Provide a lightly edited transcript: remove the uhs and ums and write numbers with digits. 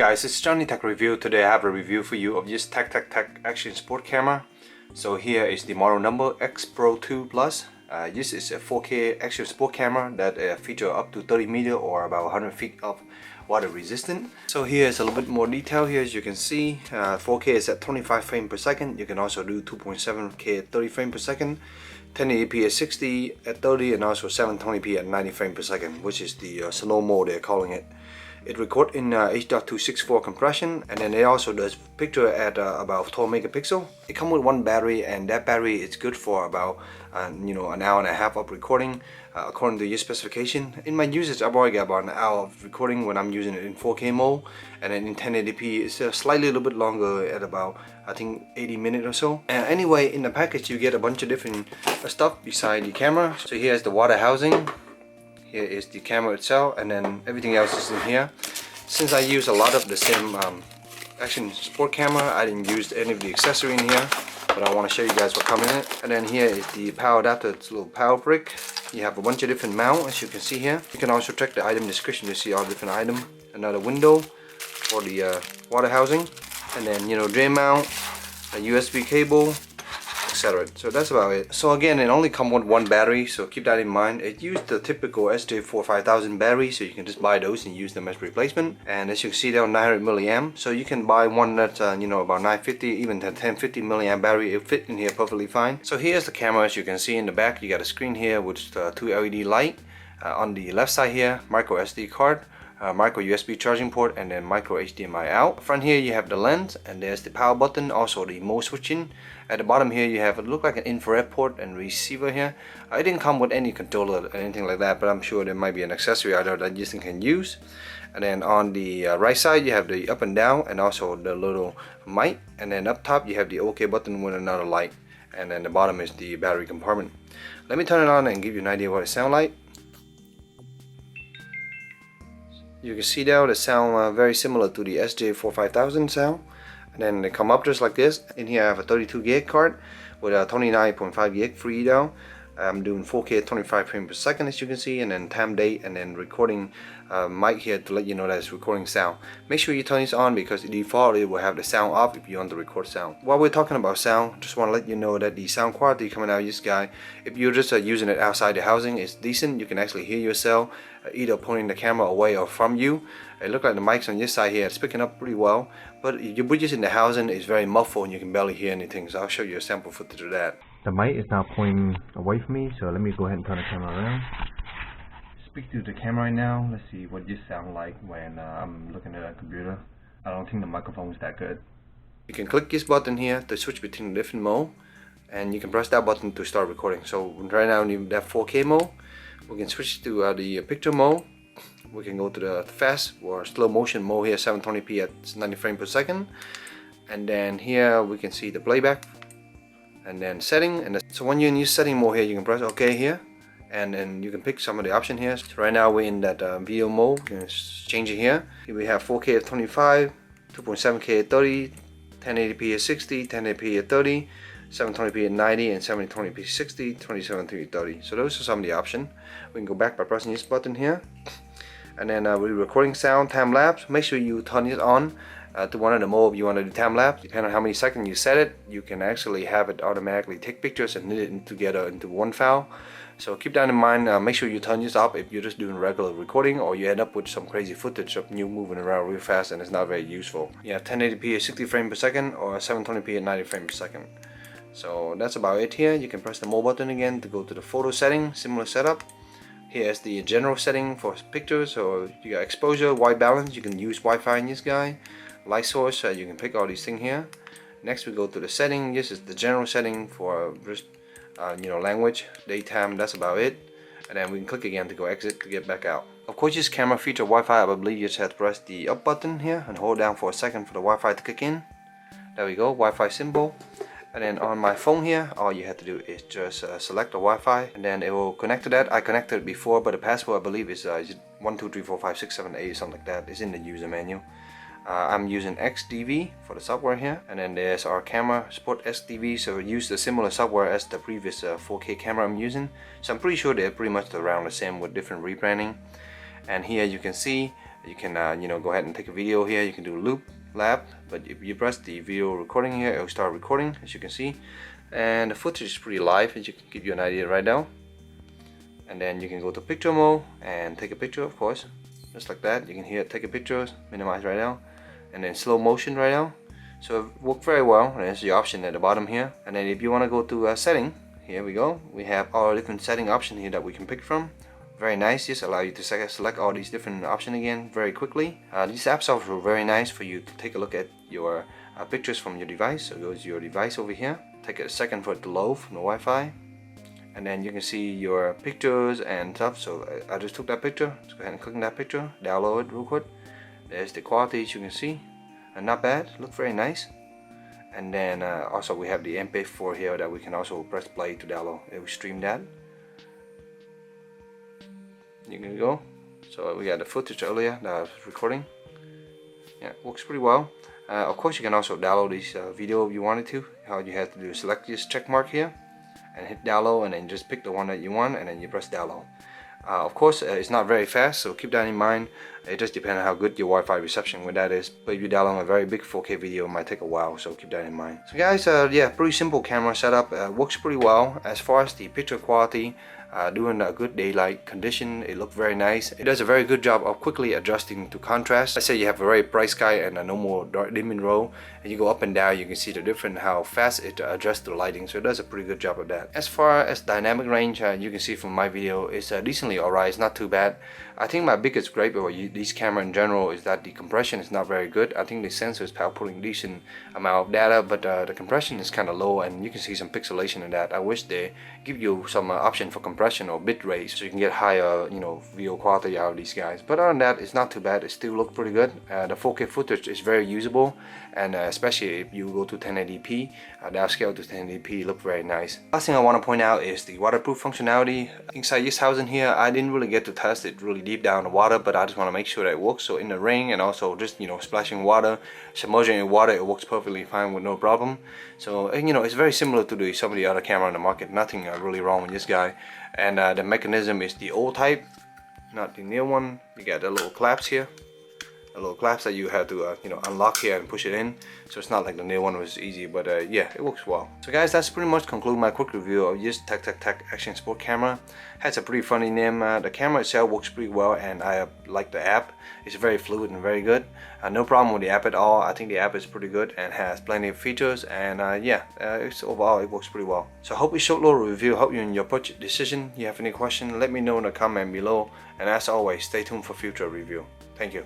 guys, it's Johnny Tech Review. Today I have a review for you of this Tech Action Sport camera. So here is the model number X Pro 2 Plus. This is a 4K action sport camera that feature up to 30 meter or about 100 feet of water resistant. So here is a little bit more detail here. As you can see, 4K is at 25 frames per second. You can also do 2.7K at 30 frames per second, 1080p at 60 at 30, and also 720p at 90 frames per second, which is the slow mode they're calling it. It records in H.264 compression, and then it also does picture at about 12 megapixel. It comes with one battery, and that battery is good for about an hour and a half of recording, according to your specification. In my usage, I've already got about an hour of recording when I'm using it in 4K mode, and then in 1080p it's slightly a little bit longer at about, I think, 80 minutes or so. Anyway, in the package you get a bunch of different stuff beside the camera. So here's the water housing. Here is the camera itself, and then everything else is in here. Since I use a lot of the same action sport camera, I didn't use any of the accessory in here, but I want to show you guys what comes in it. And then here is the power adapter. It's a little power brick. You have a bunch of different mounts, as you can see here. You can also check the item description to see all different items. Another window for the water housing, and then drain mount, a USB cable, etc. So that's about it. So again, it only comes with one battery, so keep that in mind. It used the typical SJ4 battery, so you can just buy those and use them as replacement. And as you can see, they're 900 milliamp, so you can buy one that's about 950, even 1050 milliamp battery. It fit in here perfectly fine. So here's the camera. As you can see in the back, you got a screen here with two LED light. On the left side here, micro SD card, micro USB charging port, and then micro HDMI out. Front here you have the lens, and there's the power button, also the mode switching. At the bottom here you have, it look like an infrared port and receiver here. It didn't come with any controller or anything like that, but I'm sure there might be an accessory out there that this thing can use. And then on the right side you have the up and down, and also the little mic. And then up top you have the OK button with another light. And then the bottom is the battery compartment. Let me turn it on and give you an idea what it sounds like. You can see now the sound very similar to the SJ4 sound. And then they come up just like this. In here I have a 32 gig card with a 29.5 gig free down. I'm doing 4K at 25 frames per second, as you can see, and then time date, and then recording mic here to let you know that it's recording sound. Make sure you turn this on because the default it will have the sound off if you want to record sound. While we're talking about sound, just want to let you know that the sound quality coming out of this guy, if you're just using it outside the housing, is decent. You can actually hear yourself either pointing the camera away or from you. It looks like the mics on this side here, it's picking up pretty well, but if you put this in the housing, it's very muffled and you can barely hear anything. So I'll show you a sample footage of that. The mic is now pointing away from me, so let me go ahead and turn the camera around. Speak to the camera right now. Let's see what this sounds like when I'm looking at a computer. I don't think the microphone is that good. You can click this button here to switch between the different mode, and you can press that button to start recording. So right now in that 4K mode, we can switch to the picture mode. We can go to the fast or slow motion mode here, 720p at 90 frames per second. And then here we can see the playback, and then setting. And so when you're in your setting mode here, you can press OK here, and then you can pick some of the options here. So right now we're in that video mode. You can change it here. Here we have 4K at 25, 2.7K at 30, 1080p at 60, 1080p at 30, 720p at 90, and 720p at 60, 2720p at 30. So those are some of the options. We can go back by pressing this button here, and then we're recording sound time lapse. Make sure you turn it on to one of the mode if you want to do time lapse. Depending on how many seconds you set it, you can actually have it automatically take pictures and knit it together into one file. So keep that in mind. Make sure you turn this up if you're just doing regular recording, or you end up with some crazy footage of you moving around real fast and it's not very useful. Yeah, 1080p at 60 frames per second or 720p at 90 frames per second. So that's about it here. You can press the more button again to go to the photo setting, similar setup. Here's the general setting for pictures. So you got exposure, white balance. You can use Wi-Fi in this guy. Light source, you can pick all these things here. Next we go to the setting. This is the general setting for language, daytime. That's about it. And then we can click again to go exit to get back out. Of course, this camera feature Wi-Fi. I believe you just have to press the up button here and hold down for a second for the Wi-Fi to kick in. There we go, Wi-Fi symbol. And then on my phone here, all you have to do is just select the Wi-Fi, and then it will connect to that. I connected it before, but the password I believe is 12345678, something like that. It's in the user menu. I'm using XDV for the software here, and then there's our camera Sport XDV, so use the similar software as the previous 4K camera I'm using. So I'm pretty sure they're pretty much around the same with different rebranding. And here you can see You can you know, go ahead and take a video here. You can do loop lap, but if you press the video recording here, it will start recording, as you can see, and the footage is pretty live, as you can give you an idea right now. And then you can go to picture mode and take a picture, of course, just like that. You can hear take a picture, minimize right now, and then slow motion right now. So it worked very well. And there's the option at the bottom here. And then if you want to go to setting, here we go. We have all different setting options here that we can pick from. Very nice. Just allow you to select all these different options again very quickly. These apps are very nice for you to take a look at your pictures from your device. So go to your device over here. Take a second for it to load from the Wi-Fi. And then you can see your pictures and stuff. So I just took that picture. Let's go ahead and click on that picture. Download it real quick. There's the quality, as you can see. Not bad. Look very nice. And then also we have the MP4 here that we can also press play to download. It will stream that. You can go. So we got the footage earlier that I was recording. Yeah, works pretty well. Of course, you can also download this video if you wanted to. All you have to do is select this check mark here and hit download, and then just pick the one that you want, and then you press download. Of course, it's not very fast, so keep that in mind. It just depends on how good your Wi-Fi reception with that is. But if you download a very big 4K video, it might take a while, so keep that in mind. So guys, yeah, pretty simple camera setup. Works pretty well. As far as the picture quality, during a good daylight condition, it looked very nice. It does a very good job of quickly adjusting to contrast. Let's say you have a very bright sky and a normal dark dimming row, and you go up and down, you can see the difference how fast it adjusts the lighting. So it does a pretty good job of that. As far as dynamic range, you can see from my video, it's decently alright. It's not too bad. I think my biggest gripe with this camera in general is that the compression is not very good. I think the sensor is outputting decent amount of data, but the compression is kind of low, and you can see some pixelation in that. I wish they give you some option for compression or bit rate so you can get higher, you know, video quality out of these guys. But other than that, it's not too bad. It still looks pretty good. The 4K footage is very usable, and especially if you go to 1080p, downscale to 1080p, look very nice. Last thing I want to point out is the waterproof functionality. Inside this housing here, I didn't really get to test it really deep down in the water, but I just want to make sure that it works. So in the rain and also just, you know, splashing water, submerging in water, it works perfectly fine with no problem. So, you know, it's very similar to some of the other camera on the market. Nothing really wrong with this guy. And the mechanism is the old type, not the new one. You got the little clamps here. A little clamps that you have to you know, unlock here and push it in, so it's not like the new one was easy, but yeah, it works well. So guys, that's pretty much conclude my quick review of this Tech Action Sport camera. Has a pretty funny name. The camera itself works pretty well, and I like the app. It's very fluid and very good. No problem with the app at all. I think the app is pretty good and has plenty of features, and yeah, it's overall it works pretty well. So I hope you showed a little review. Hope you in your purchase decision. If you have any question, let me know in the comment below, and as always, stay tuned for future review. Thank you.